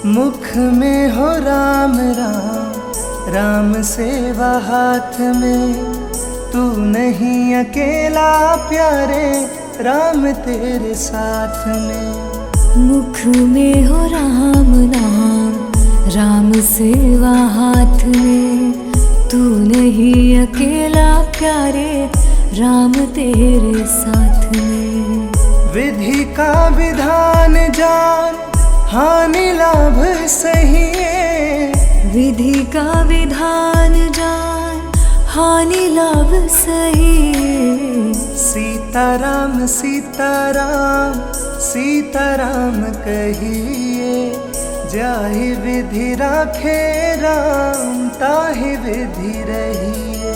मुख में हो राम राम, राम सेवा हाथ में। तू नहीं अकेला प्यारे, राम तेरे साथ में। मुख में हो राम नाम, राम सेवा हाथ में। तू नहीं अकेला प्यारे, राम तेरे साथ में। विधि का विधान जान, हानि लाभ सही है। विधि का विधान जान, हानि लाभ सही है। सीताराम सीताराम सीताराम कहिए, जाहि विधि राखे राम, ताहि विधि रहिए।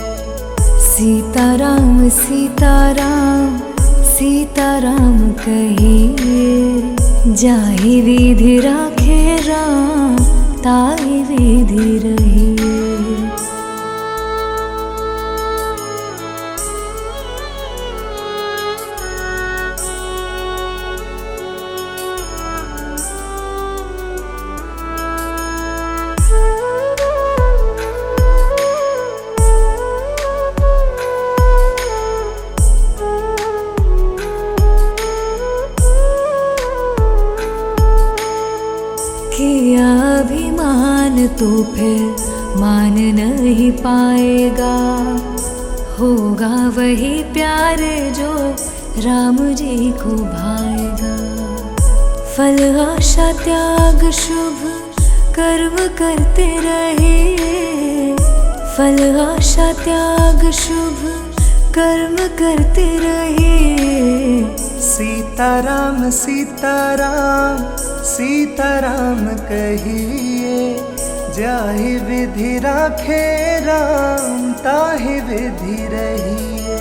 सीताराम सीताराम सीताराम कहिए, जाहि विधि राखे राम, ताहि विधि रहिए। किया अभिमान तो फिर मान नहीं पाएगा। होगा वही प्यार जो राम जी को भाएगा। फल आशा त्याग शुभ कर्म करते रहिए। फल आशा त्याग शुभ कर्म करते रहिए। सीताराम सीताराम सीताराम कहिए, जाहि विधि राखे राम, ताहि विधि रहिए।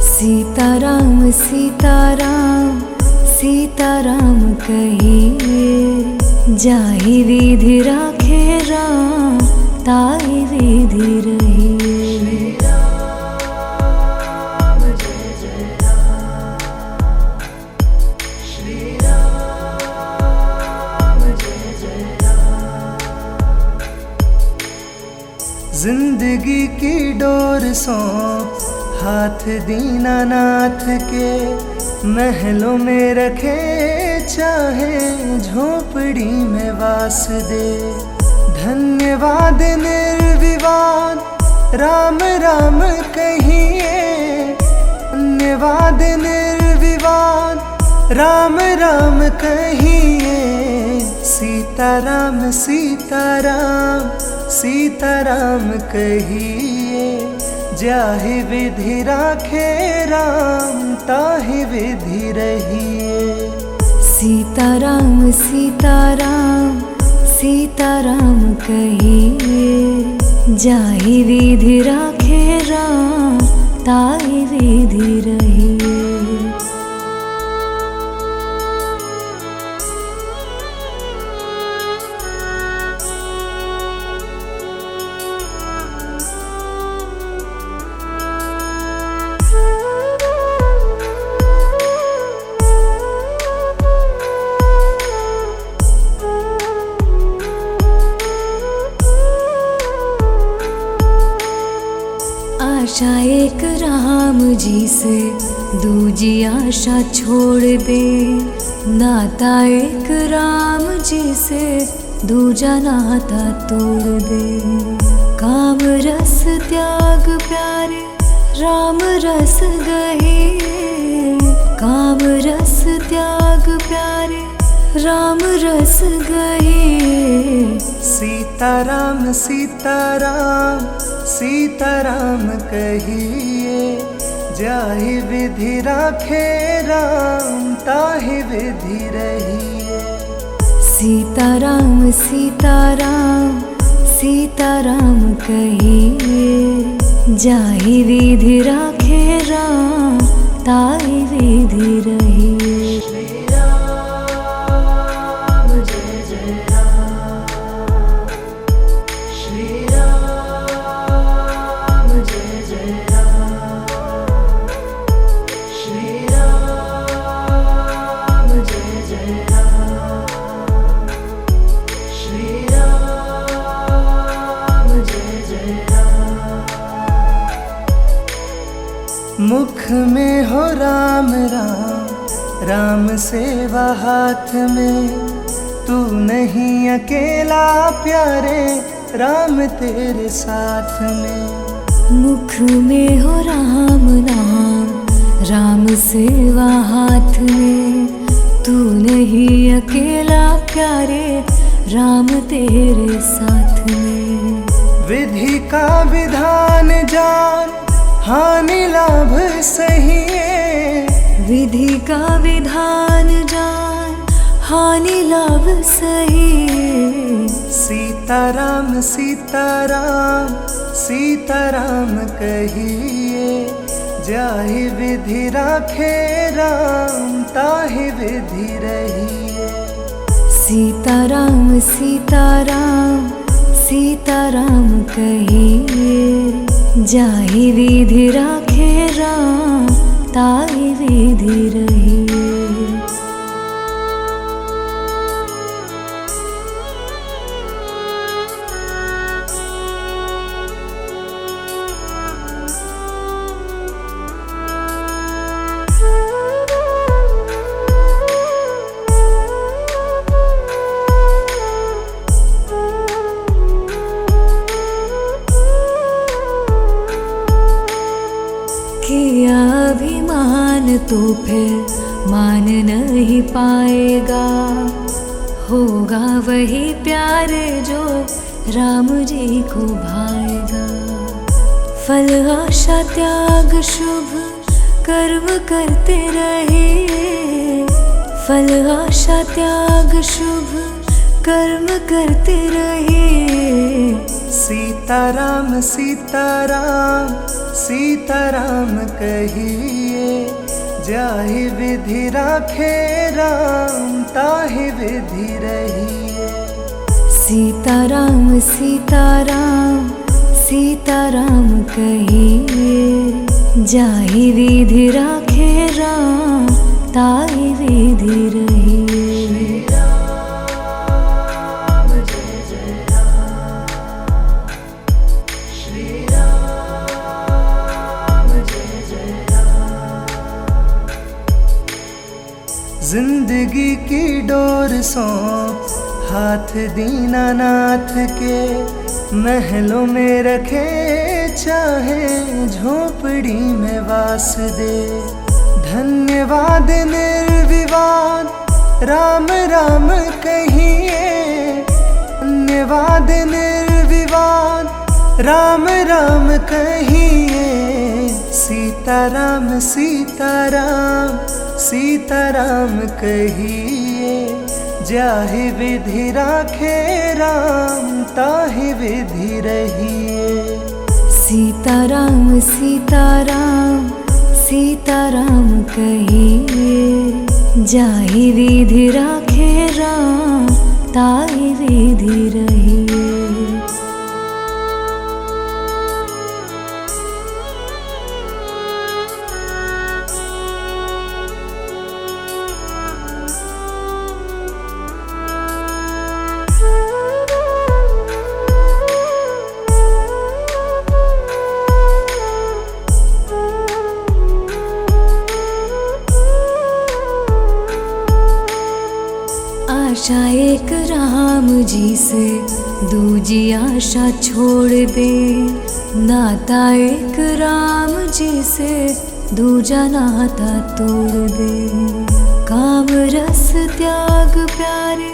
सीताराम सीताराम सीताराम कहिए, जाहि विधि राखे राम, ताहि विधि रहिए। जिंदगी की डोर सौंप हाथ दीनानाथ के। महलों में रखे चाहे झोपड़ी में वास दे। धन्यवाद निर्विवाद राम राम कहिए। धन्यवाद निर्विवाद राम राम कहिए। सीताराम सीताराम सीताराम कहिए, जाहि विधि राखे राम, ताहि विधि रहिए। सीताराम सीताराम सीताराम कहिए, जाहि विधि राखे राम, ताहि विधि रहिए। आशा एक राम जी से, दूजी आशा छोड़ दे। नाता एक राम जी से, दूजा नाता तोड़ दे। काम रस त्याग प्यारे, राम रस गहिए। काम रस त्याग प्यारे, राम रस गहिए। सीताराम सीताराम सीताराम कहिए, जाहि विधि राखे राम, ताहि विधि रहिए। सीताराम सीताराम सीताराम कहिए, जाहि विधि राखे राम, ताहि विधि रहिए। मुख में हो राम राम, राम सेवा हाथ में। तू नहीं अकेला प्यारे, राम तेरे साथ में। मुख में हो राम नाम, राम सेवा हाथ में। तू नहीं अकेला प्यारे, राम तेरे साथ में। विधि का विधान जान, हानि लाभ सही है। विधि का विधान जान, हानि लाभ सही है। सीताराम सीताराम सीताराम कहिए, जाहि विधि राखे राम, ताहि विधि रहिए। सीताराम सीताराम सीताराम कहिए, जाहि विधि राखे राम, ताहि विधि रहिए। किया अभिमान तो फिर मान नहीं पाएगा। होगा वही प्यार जो राम जी को भाएगा। फल आशा त्याग शुभ कर्म करते रहिए। फल आशा त्याग शुभ कर्म करते रहिए। सीताराम सीताराम सीताराम कहिए, जाहि विधि राखे राम, ताहि विधि रहिए। सीताराम सीताराम सीताराम कहिए, जाहि विधि राखे राम, ताहि विधि रहिए। जिंदगी की डोर सौंप हाथ दीनानाथ के। महलों में रखे चाहे झोपड़ी में वास दे। धन्यवाद निर्विवाद राम राम कहिए। धन्यवाद निर्विवाद राम राम कहिए। सीताराम सीताराम सीताराम कहिए, जाहि विधि राखे राम, ताहि विधि रहिए। सीताराम सीताराम सीताराम कहिए, जाहि विधि राखे राम, ताहि विधि रहिए। आशा एक राम जी से दूजी आशा छोड़ दे। नाता एक राम जी से दूजा नाता तोड़ दे। काम रस त्याग प्यारे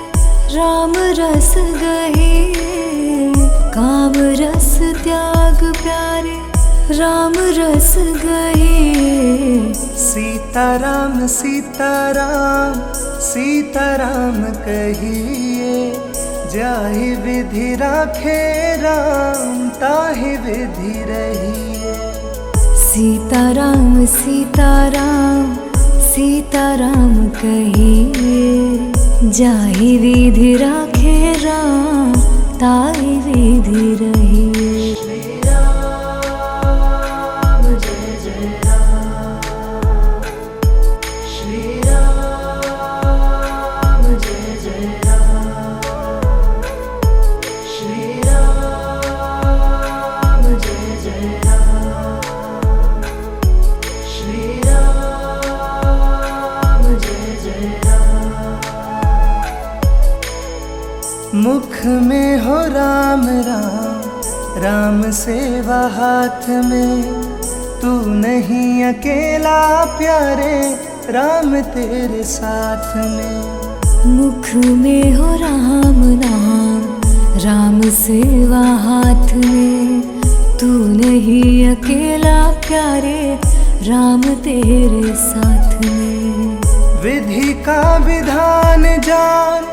राम रस गहिए। काम रस त्याग प्यारे राम रस गहिए। सीताराम सीताराम सीताराम कहिए, जाहि विधि राखे राम, ताहि विधि रहिए। सीताराम सीताराम सीताराम कहिए, जाहि विधि राखे राम, ताहि विधि रहिए। श्री मुख में हो राम राम, राम सेवा हाथ में। तू नहीं अकेला प्यारे, राम तेरे साथ में। मुख में हो राम नाम, राम सेवा हाथ में। तू नहीं अकेला प्यारे, राम तेरे साथ में। विधि का विधान जान,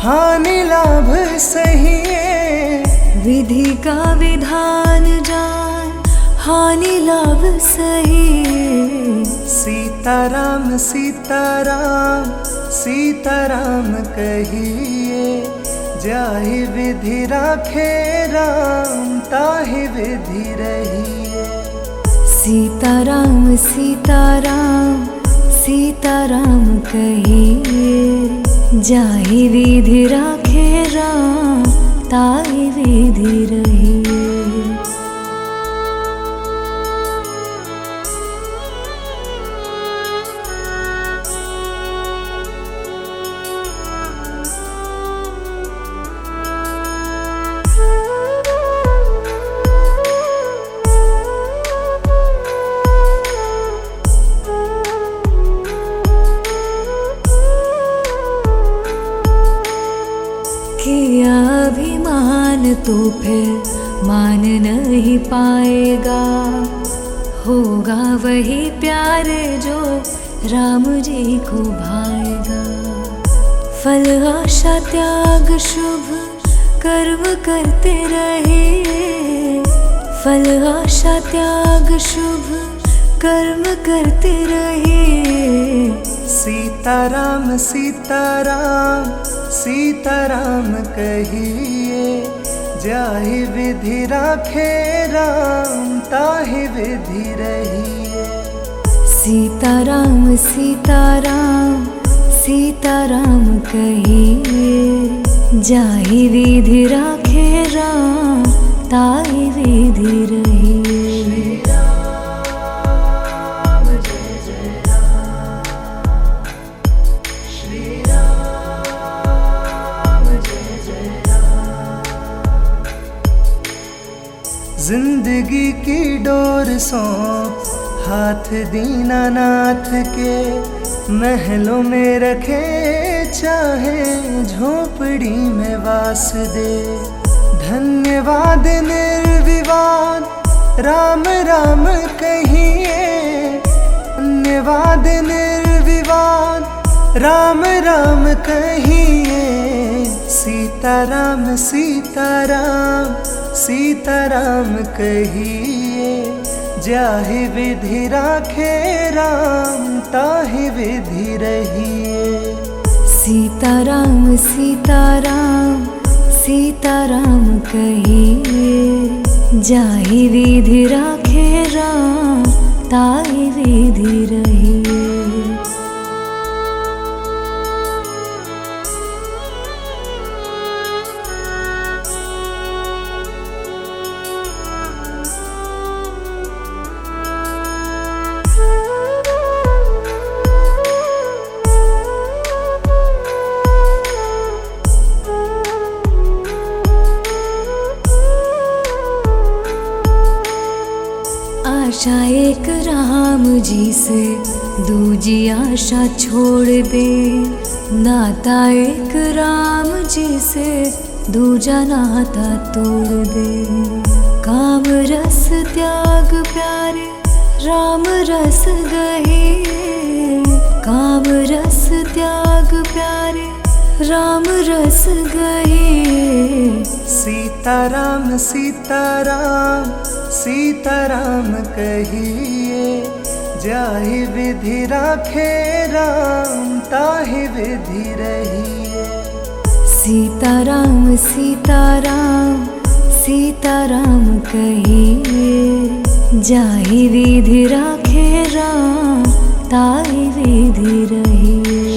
हानि लाभ सही है। विधि का विधान जान, हानि लाभ सही है। सीताराम सीताराम सीताराम कहिए, जाहि विधि राखे राम, ताहि विधि रहिए। सीताराम सीताराम सीताराम कहिए, जाहि विधि राखे राम, ताहि विधि रहिए। किया अभिमान तो फिर मान नहीं पाएगा। होगा वही प्यार जो राम जी को भाएगा। फल आशा त्याग शुभ कर्म करते रहिए। फल आशा त्याग शुभ कर्म करते रहिए। सीताराम सीताराम सीताराम कहिए, जाहि विधि राखे राम, ताहि विधि रहिए। सीताराम सीताराम सीताराम कहिए, जाहि विधि राखे राम, ताहि विधि रहिए। जिंदगी की डोर सौंप हाथ दीनानाथ के। महलों में रखे चाहे झोपड़ी में वास दे। धन्यवाद निर्विवाद राम राम कहिए। धन्यवाद निर्विवाद राम राम कहिए। सीताराम सीताराम सीताराम कहिए, जाहि विधि राखे राम, ताहि विधि रहिए। सीताराम सीताराम सीताराम कहिए, जाहि विधि राखे राम, ताहि विधि रहिए। आशा एक राम जी से दूजी आशा छोड़ दे। नाता एक राम जी से दूजा नाता तोड़ दे। काम रस त्याग प्यारे राम रस गहिए। काम रस त्याग प्यारे राम रस गहिए। सीताराम सीताराम सीताराम कहिए, जाहि विधि राखे राम, ताहि विधि रहिए। सीताराम सीताराम सीताराम कहिए, जाहि विधि राखे राम, ताहि विधि रहिए।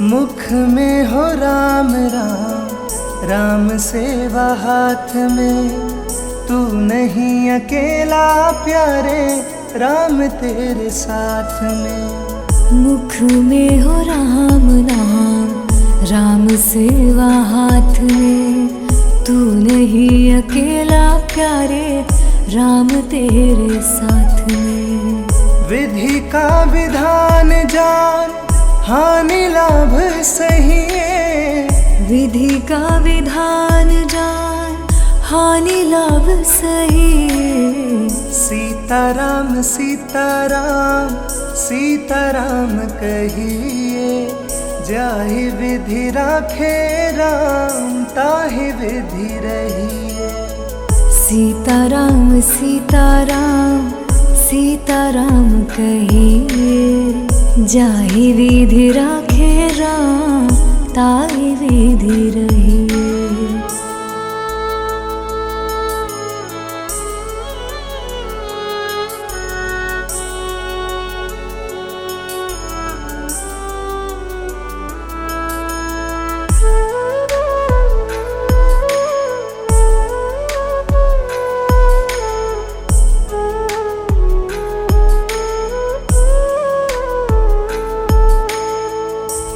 मुख में हो राम राम, राम सेवा हाथ में। तू नहीं अकेला प्यारे, राम तेरे साथ में। मुख में हो राम नाम, राम सेवा हाथ में। तू नहीं अकेला प्यारे, राम तेरे साथ में। विधि का विधान जान, हानि लाभ सही है। विधि का विधान जान, हानि लाभ सही। सीताराम सीताराम सीताराम कहिए, जाहि विधि राखे राम, ताहि विधि रहिए। सीताराम सीताराम सीताराम कहिए, जाहि विधि राखे राम, ताहि विधि रहिए।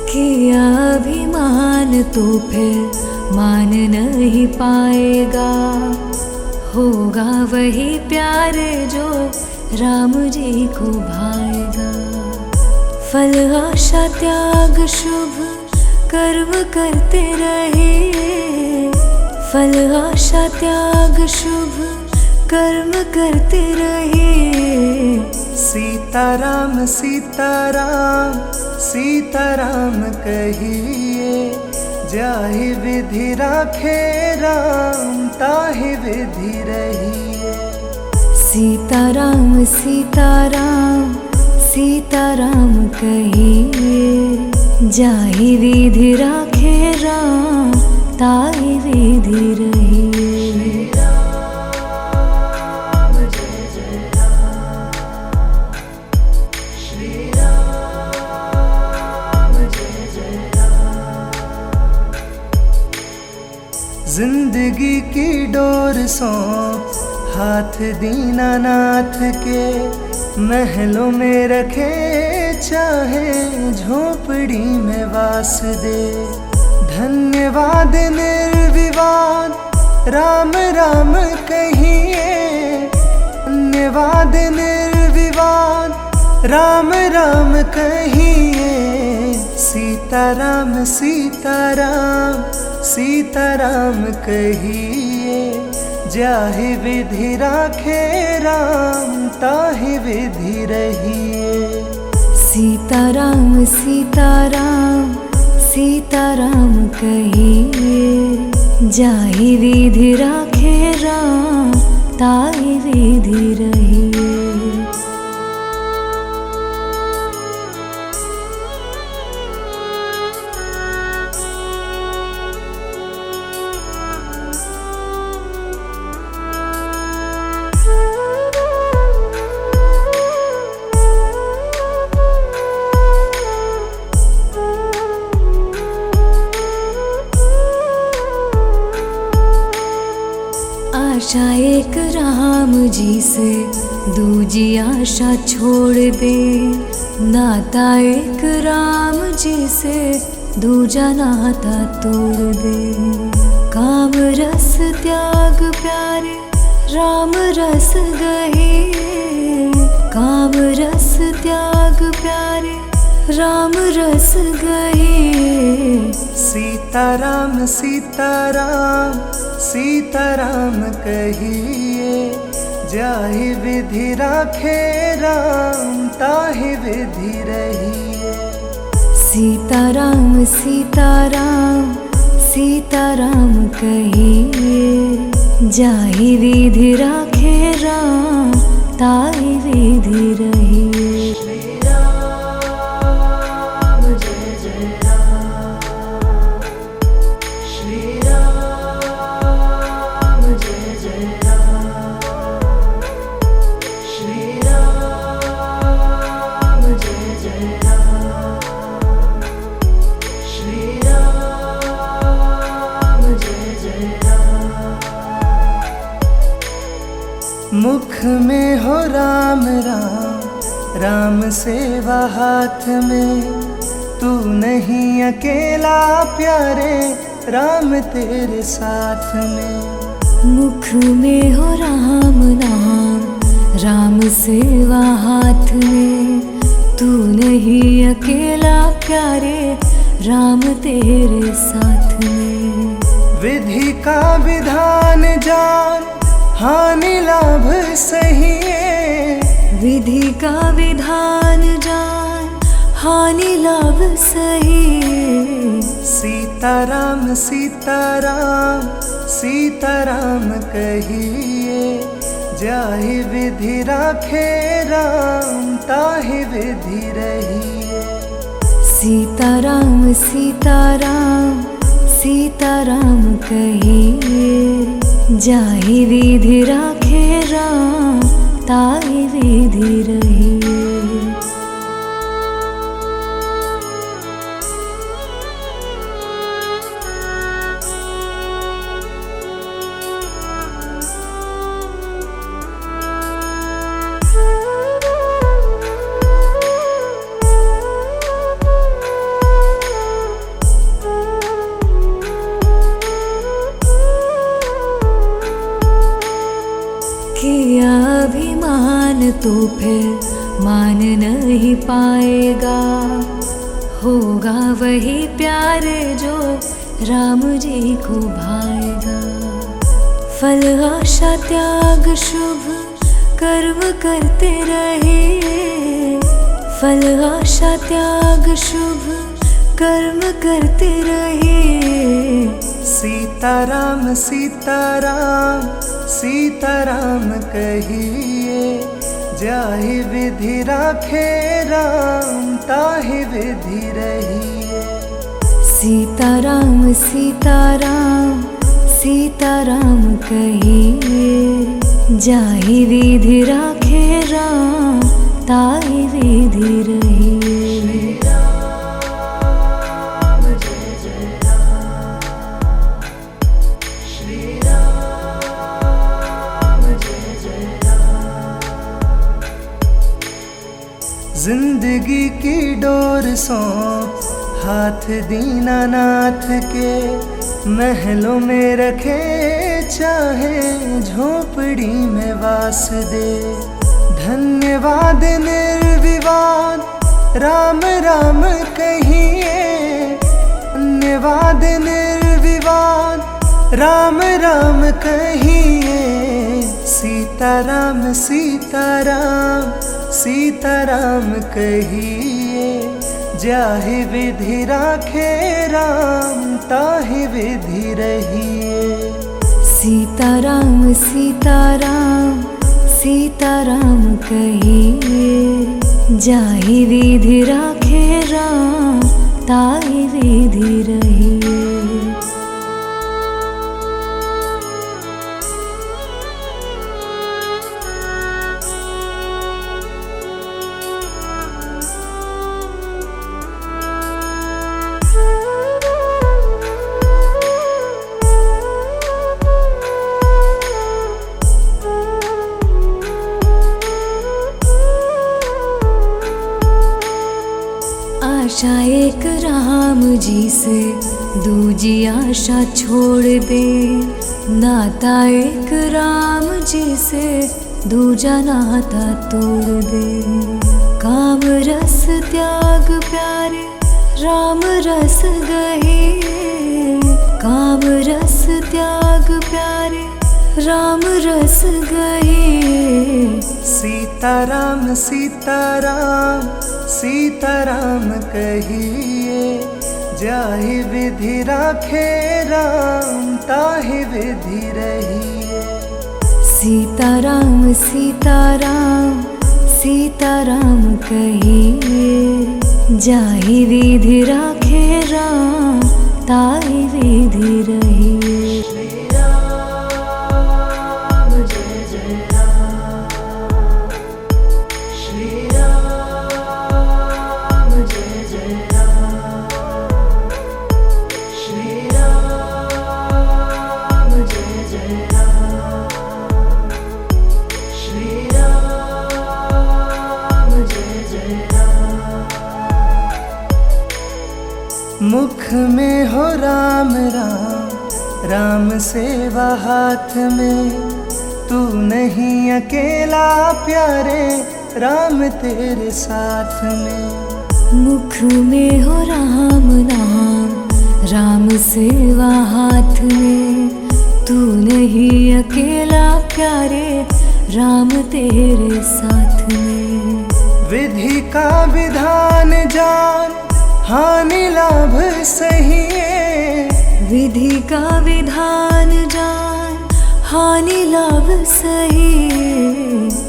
किया अभिमान तो फिर मान नहीं पाएगा। होगा वही प्यारे जो राम जी को भाएगा। फल आशा त्याग शुभ कर्म करते रहे। फल आशा त्याग शुभ कर्म करते रहे। सीताराम सीताराम सीताराम कहिए, जाहि विधि राखे राम, ताहि विधि रहिए। सीताराम सीताराम सीताराम कहिए, जाहि विधि राखे राम, ताहि विधि रहिए। जिंदगी की डोर सौंप हाथ दीनानाथ के। महलों में रखे चाहे झोपड़ी में वास दे। धन्यवाद निर्विवाद राम राम कहिए। धन्यवाद निर्विवाद राम राम कहिए। सीताराम सीताराम सीताराम कहिए, जाहि विधि राखे राम, ताहि विधि रहिए। सीताराम सीताराम सीताराम कहिए, जाहि विधि राखे राम, ताहि विधि रहिए। आशा एक राम जी से दूजी आशा छोड़ दे। नाता एक राम जी से दूजा नाता तोड़ दे। काम रस त्याग प्यारे राम रस गहे। काम रस त्याग प्यारे राम रस गहे। सीताराम सीताराम सीताराम कहिए, जाहि विधि राखे राम, ताहि विधि रहिए। सीताराम सीताराम सीताराम कहिए, जाहि विधि राखे राम, ताहि विधि रहिए। मुख में हो राम राम, राम सेवा हाथ में, तू नहीं अकेला प्यारे, राम तेरे साथ में। मुख में हो राम नाम, राम सेवा हाथ में, तू नहीं अकेला प्यारे, राम तेरे साथ में। विधि का विधान जान, हानि लाभ सही है। विधि का विधान जान, हानि लाभ सही। सीताराम सीताराम सीताराम कहिए, जाहि विधि राखे राम, ताहि विधि रहिए। सीताराम सीताराम सीताराम कहिए, जाहि विधि राखे राम, ताहि विधि रहिए। किया अभिमान तो फिर मान नहीं पाएगा, होगा वही प्यारे जो राम जी को भाएगा। फल आशा त्याग शुभ कर्म करते रहे, फल आशा त्याग शुभ कर्म करते रहे। सीताराम सीताराम सीताराम कहिए, जाहि विधि राखे राम, ताहि विधि रहिए। सीताराम सीताराम सीताराम कहिए, जाहि विधि राखे राम, ताहि विधि रहिए। जिंदगी की डोर सौंप हाथ दीनानाथ के, महलों में रखे चाहे झोपड़ी में वास दे। धन्यवाद निर्विवाद राम राम कहिए, धन्यवाद निर्विवाद राम राम कहिए। सीताराम सीताराम सीताराम कहिए, जाहि विधि राखे राम, ताहि विधि रहिए। सीताराम सीताराम सीताराम कहिए, जाहि विधि राखे राम, ताहि विधि रहिए। आशा एक राम जी से, दूजी आशा छोड़ दे। नाता एक राम जी से, दूजा नाता तोड़ दे। काम रस त्याग प्यारे, राम रस गहे। काम रस त्याग प्यारे, राम रस गहे। सीताराम सीताराम सीताराम कहिए, जाहि विधि राखे राम, ताहि विधि रहिए। सीताराम सीताराम सीताराम कहिए, जाहि विधि राखे राम, ताहि विधि रहिए। मुख में हो राम राम, राम सेवा हाथ में। तू नहीं अकेला प्यारे, राम तेरे साथ में। मुख में हो राम नाम, राम सेवा हाथ में। तू नहीं अकेला प्यारे, राम तेरे साथ में। विधि का विधान जान, हानि लाभ सही है। विधि का विधान जान, हानि लाभ सही।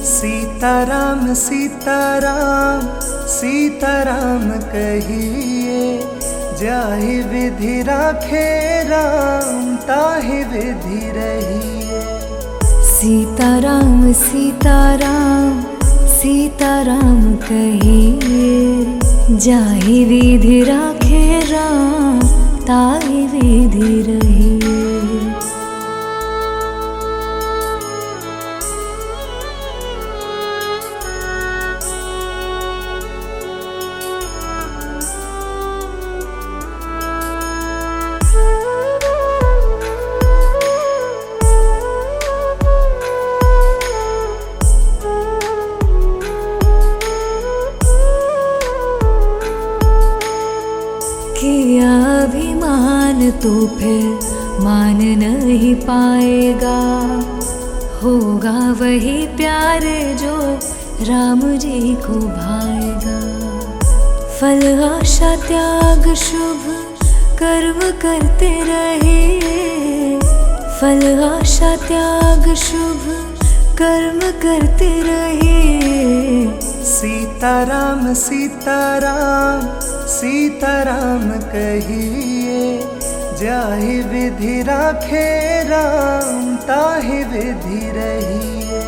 सीताराम सीताराम सीताराम कहिए, जाहि विधि राखे राम, ताहि विधि रहिए। सीताराम सीताराम सीताराम कहिए, जाहि विधि राखे राम, ताहि विधि रहिए। किया अभिमान तो फिर मान नहीं पाएगा। होगा वही प्यारे जो राम जी को भाएगा। फल आशा त्याग शुभ कर्म करते रहे। फल आशा त्याग शुभ कर्म करते रहे। सीताराम सीताराम सीताराम कहिए, जाहि विधि राखे राम, ताहि विधि रहिए।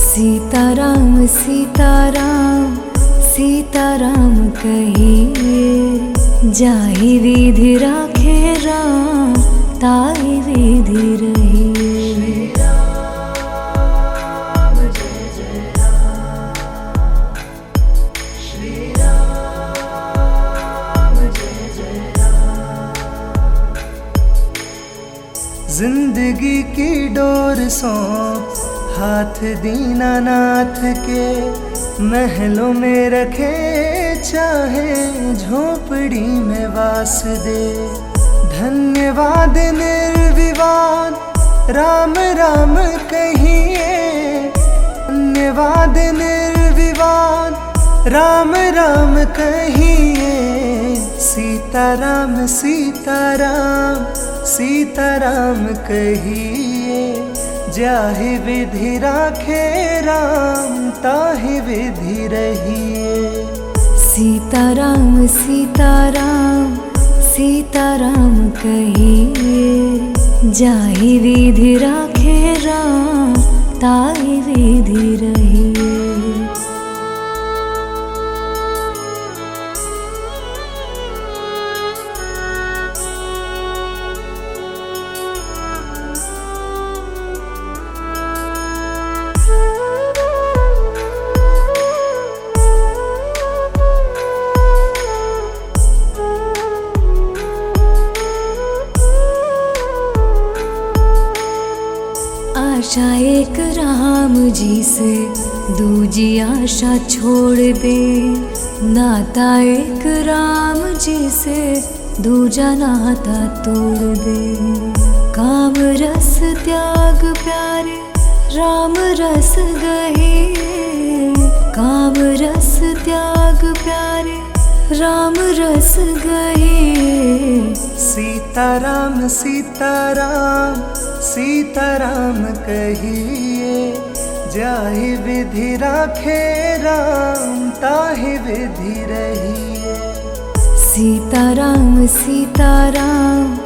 सीताराम सीताराम सीताराम कहिए, जाहि विधि राखे राम, ताहि विधि रहिए। जिंदगी की डोर सौंप हाथ दीनानाथ के। महलों में रखे चाहे झोपड़ी में वास दे। धन्यवाद निर्विवाद राम राम कहिए। धन्यवाद निर्विवाद राम राम कहिए। सीताराम सीताराम सीताराम कहिए, जाहि विधि राखे राम, ताहि विधि रहिए। सीताराम सीताराम सीताराम कहिए, जाहि विधि राखे राम, ताहि विधि रहिए। आशा एक राम जी से, दूजी आशा छोड़ दे। नाता एक राम जी से, दूजा नाता तोड़ दे। काम रस त्याग प्यारे, राम रस गहे। काम रस त्याग प्यारे, राम रस गहे। सीताराम सीताराम सीताराम कहिए, जाहि विधि राखे राम, ताहि विधि रहिए। सीताराम सीताराम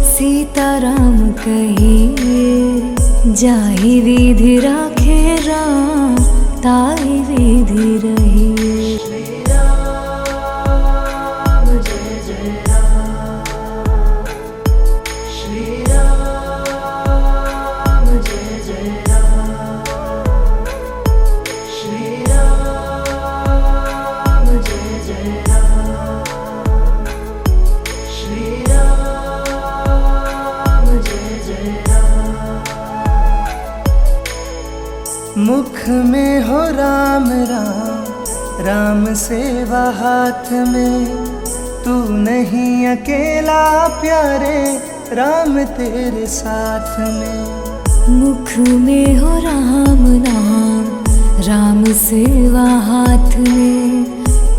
सीताराम कहिए, जाहि विधि राखे राम, ताहि विधि रहिए। मुख में हो राम राम, राम सेवा हाथ में। तू नहीं अकेला प्यारे, राम तेरे साथ में। मुख में हो राम नाम, राम सेवा हाथ में।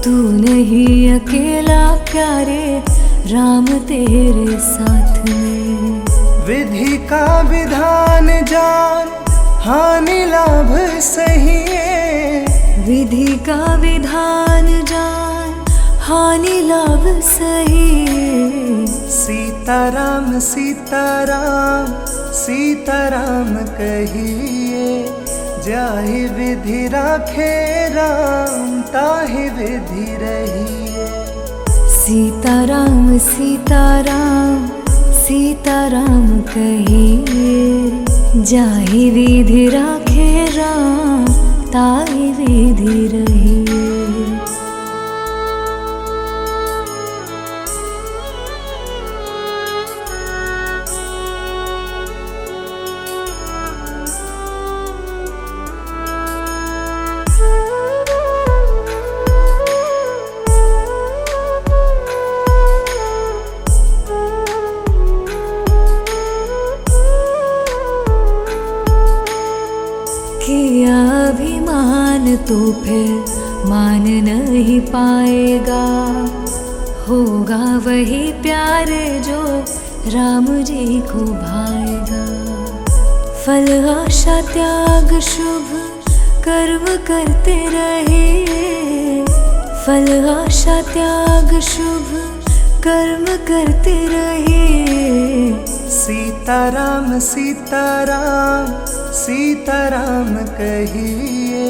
तू नहीं अकेला प्यारे, राम तेरे साथ में। विधि का विधान जान, हानि लाभ सही है। विधि का विधान जान, हानि लाभ सही है। सीताराम सीताराम सीताराम कहिए, जाहि विधि राखे राम, ताहि विधि रहिए। सीताराम सीताराम सीताराम कहिए, जाहि विधि राखे राम, ताहि विधि रहिए। किया अभिमान तो फिर मान नहीं पाएगा। होगा वही प्यार जो राम जी को भाएगा। फल आशा त्याग शुभ कर्म करते रहे। फल आशा त्याग शुभ कर्म करते रहे। सीताराम सीताराम सीताराम कहिए,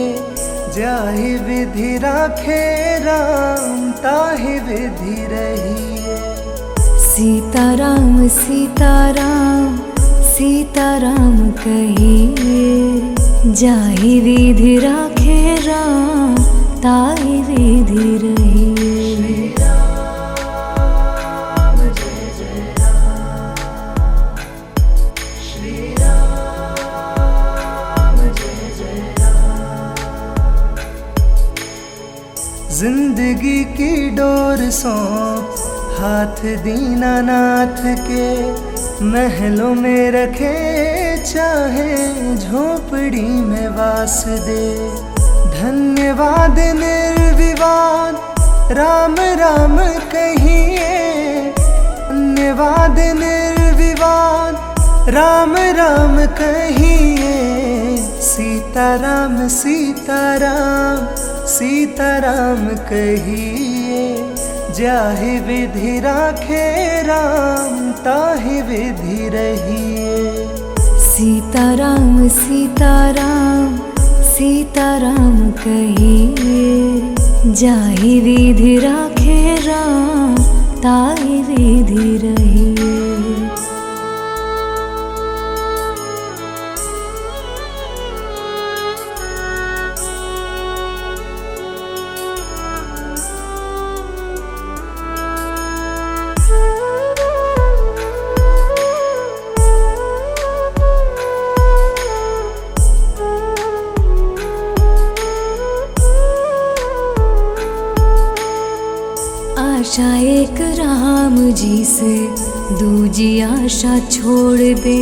जाहि विधि राखे राम, ताहि विधि रहिए। सीताराम सीताराम सीताराम कहिए, जाहि विधि राखे राम, ताहि विधि रहिए। जिंदगी की डोर सौंप हाथ दीनानाथ के। महलों में रखे चाहे झोपड़ी में वास दे। धन्यवाद निर्विवाद राम राम कहिए। धन्यवाद निर्विवाद राम राम कहिए। सीताराम सीताराम सीताराम कहिए, जाहि विधि राखे राम, ताहि विधि रहिए। सीताराम सीताराम सीताराम कहिए, जाहि विधि राखे राम, ताहि विधि रहिए। आशा एक राम जी से दूजी आशा छोड़ दे।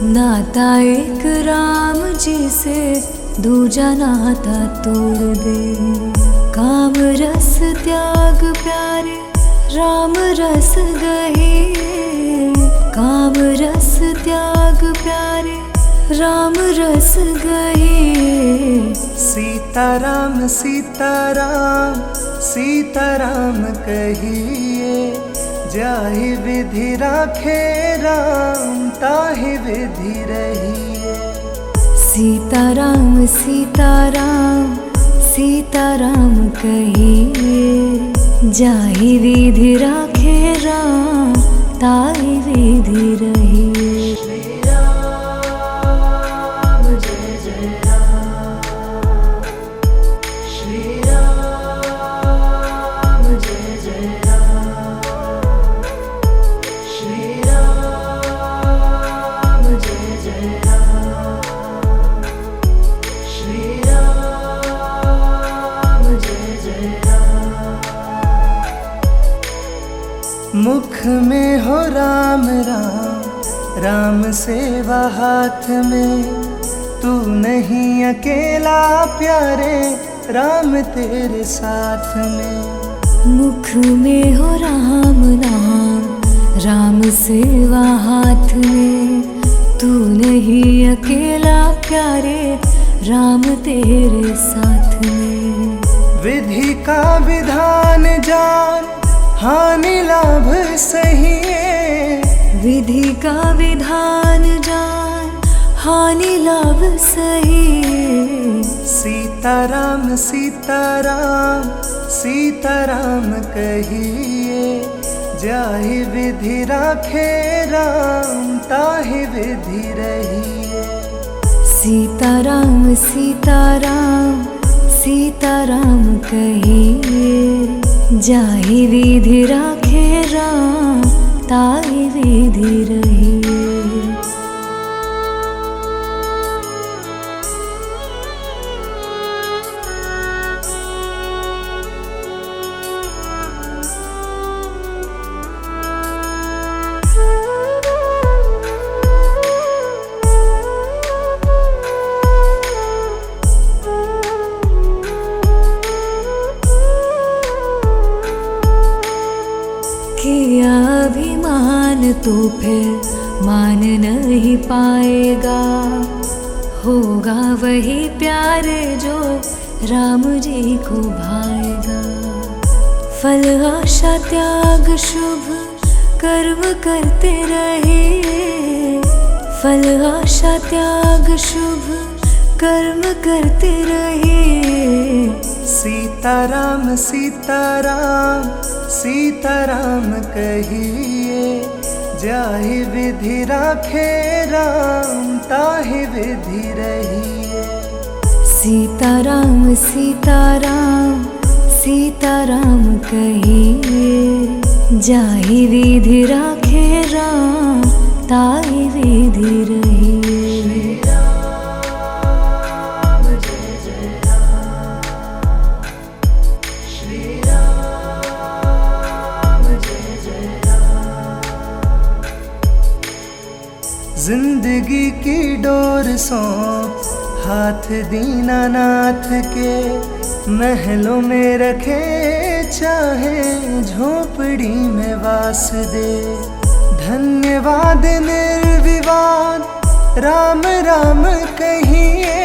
नाता एक राम जी से दूजा नाता तोड़ दे। काम रस त्याग प्यारे राम रस गहे। काम रस त्याग प्यारे राम रस गहे। सीताराम सीताराम सीताराम कहिए, जाहि विधि राखे राम, ताहि विधि रहिए। सीताराम सीताराम सीताराम कहिए, जाहि विधि राखे राम, ताहि विधि रहिए। मुख में हो राम राम, राम सेवा हाथ में। तू नहीं अकेला प्यारे, राम तेरे साथ में। मुख में हो राम नाम, राम सेवा हाथ में। तू नहीं अकेला प्यारे, राम तेरे साथ में। विधि का विधान जान, हानि लाभ सही है। विधि का विधान जान, हानि लाभ सही। सीताराम सीताराम सीताराम कहिए, जाहि विधि राखे राम, ताहि विधि रहिए। सीताराम सीताराम सीताराम कहिए, जाहि विधि राखे राम, ताहि विधि रहिए। किया अभिमान तो फिर मान नहीं पाएगा। होगा वही प्यारे जो राम जी को भाएगा। फल आशा त्याग शुभ कर्म करते रहिए। फल आशा त्याग शुभ कर्म करते रहिए। सीताराम सीताराम सीताराम कहिए, जाहि विधि राखे राम, ताहि विधि रहिए। सीताराम सीताराम सीताराम कहिए, जाहि विधि राखे राम, ताहि विधि रहिए। जिंदगी की डोर सौंप हाथ दीनानाथ के। महलों में रखे चाहे झोपड़ी में वास दे। धन्यवाद निर्विवाद राम राम कहिए।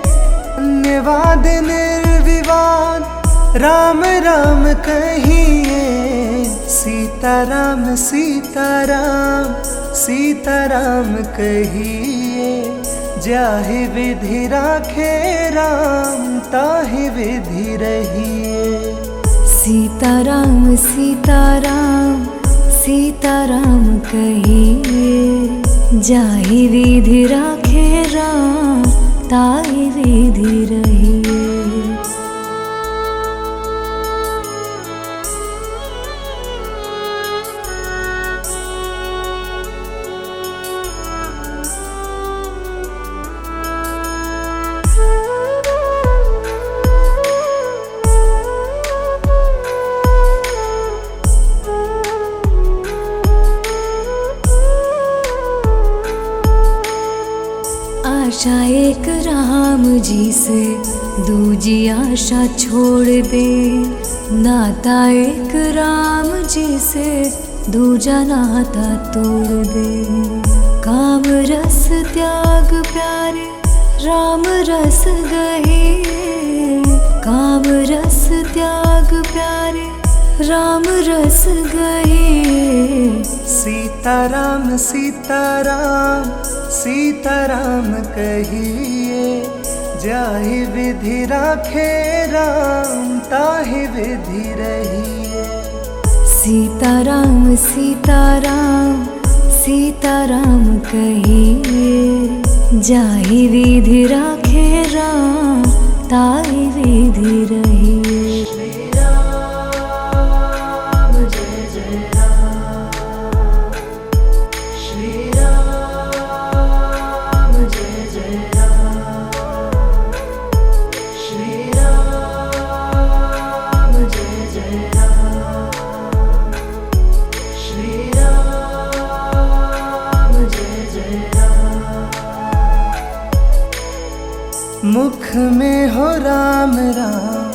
धन्यवाद निर्विवाद राम राम कहिए। सीताराम सीताराम सीताराम कहिए, जाहि विधि राखे राम, ताहि विधि रहिए। सीताराम सीताराम सीताराम कहिए, जाहि विधि राखे राम, ताहि विधि रहिए। आशा एक राम जी से दूजी आशा छोड़ दे। नाता एक राम जी से दूजा नाता तोड़ दे। काम रस त्याग प्यारे राम रस गहिए। काम रस त्याग प्यारे राम रस गहिए। सीताराम सीताराम सीताराम कहिए, जाहि विधि राखे राम, ताहि विधि रहिए। सीताराम सीताराम सीताराम कहिए, जाहि विधि राखे राम, ताहि विधि रहिए। श्री मुख में हो राम राम,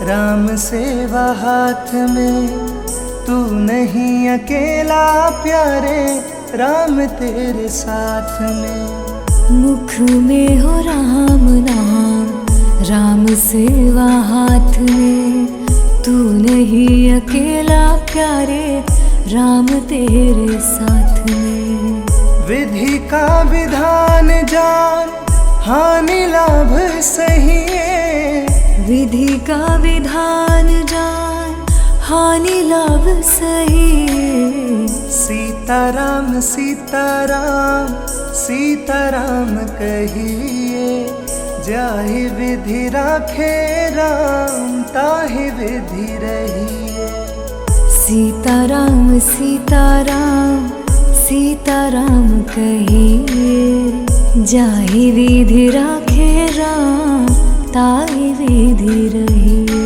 राम सेवा हाथ में। तू नहीं अकेला प्यारे, राम तेरे साथ में। मुख में हो राम नाम, राम सेवा हाथ में। तू नहीं अकेला प्यारे, राम तेरे साथ में। विधि का विधान जान, हानि लाभ सही है। विधि का विधान जान, हानि लाभ सही है। सीताराम सीताराम सीताराम कहिए, जाहि विधि राखे राम, ताहि विधि रहिए। सीताराम सीताराम सीताराम कहिए, जाहि विधि राखे राम, ताहि विधि रहिए।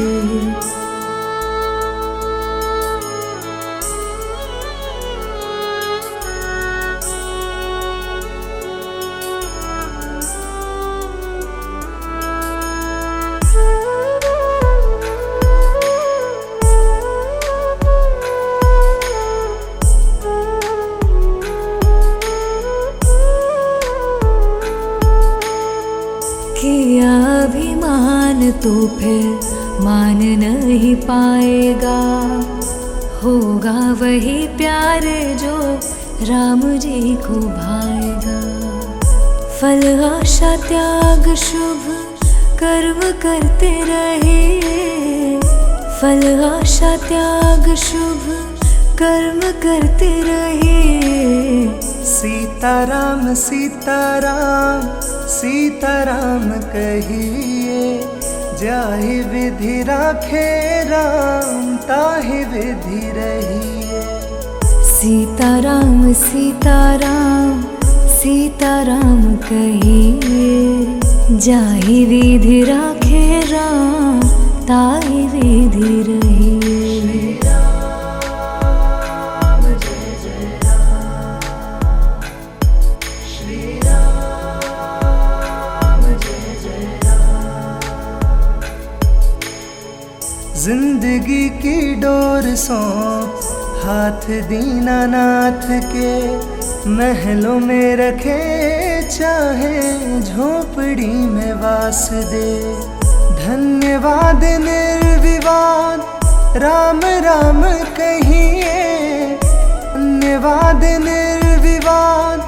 किया अभिमान तो फिर मान नहीं पाएगा। होगा वही प्यार जो राम जी को भाएगा। फल आशा त्याग शुभ कर्म करते रहिए। फल आशा त्याग शुभ कर्म करते रहिए। सीताराम सीताराम सीताराम कहिए, जाहि विधि राखे राम, ताहि विधि रहिए। सीताराम सीताराम सीताराम कहिए, जाहि विधि राखे राम, ताहि विधि रहिए। जिंदगी की डोर सौंप हाथ दीनानाथ के। महलों में रखे चाहे झोपड़ी में वास दे। धन्यवाद निर्विवाद राम राम कहिए। धन्यवाद निर्विवाद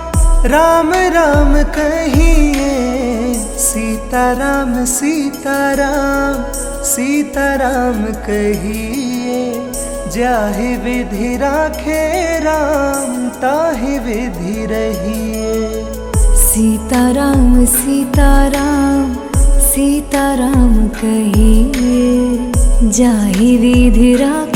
राम राम कहिए। सीताराम सीताराम सीताराम कहिए, जाहि विधि राखे राम, ताहि विधि रहिए। सीताराम सीताराम सीताराम कहिए, जाहि विधि राखे